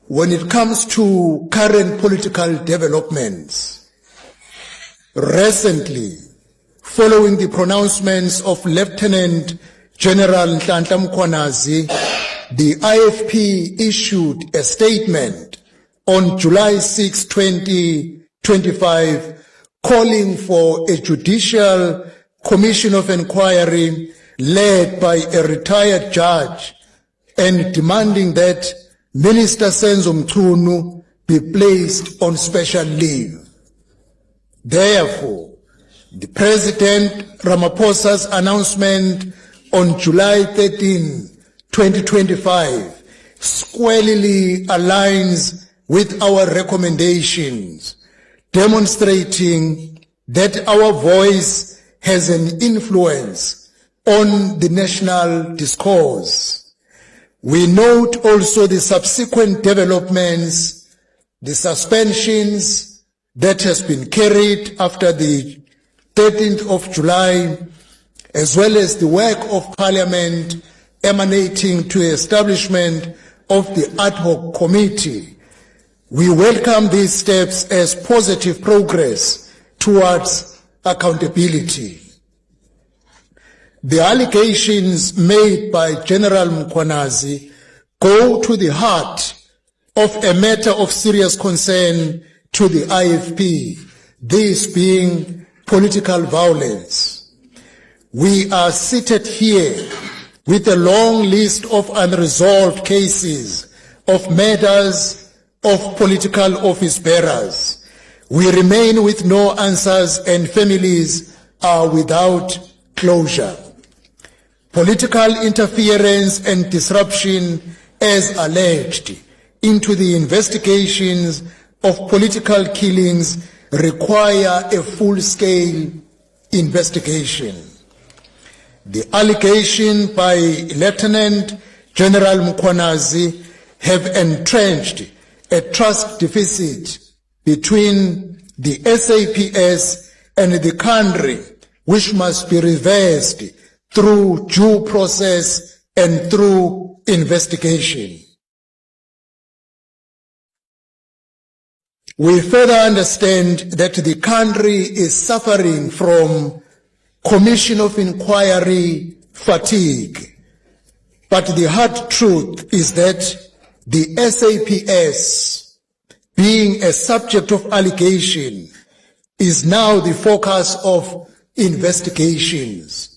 when it comes to current political developments. Recently, following the pronouncements of Lieutenant General Nhlanhla Mkhwanazi, the IFP issued a statement on July 6, 2025, calling for a judicial commission of inquiry led by a retired judge and demanding that Minister Senzo Mchunu be placed on special leave. Therefore, the President Ramaphosa's announcement on July 13, 2025 squarely aligns with our recommendations, demonstrating that our voice has an influence on the national discourse. We note also the subsequent developments, the suspensions that has been carried after the 13th of July, as well as the work of Parliament emanating to establishment of the ad hoc committee. We welcome these steps as positive progress towards accountability. The allegations made by General Mkhwanazi go to the heart of a matter of serious concern to the IFP, this being political violence. We are seated here with a long list of unresolved cases of murders of political office bearers. We remain with no answers and families are without closure. Political interference and disruption, as alleged, into the investigations of political killings require a full-scale investigation. The allegation by Lieutenant General Mkhwanazi have entrenched a trust deficit between the SAPS and the country, which must be reversed through due process and through investigation. We further understand that the country is suffering from Commission of Inquiry fatigue, but the hard truth is that the SAPS, being a subject of allegation, is now the focus of investigations.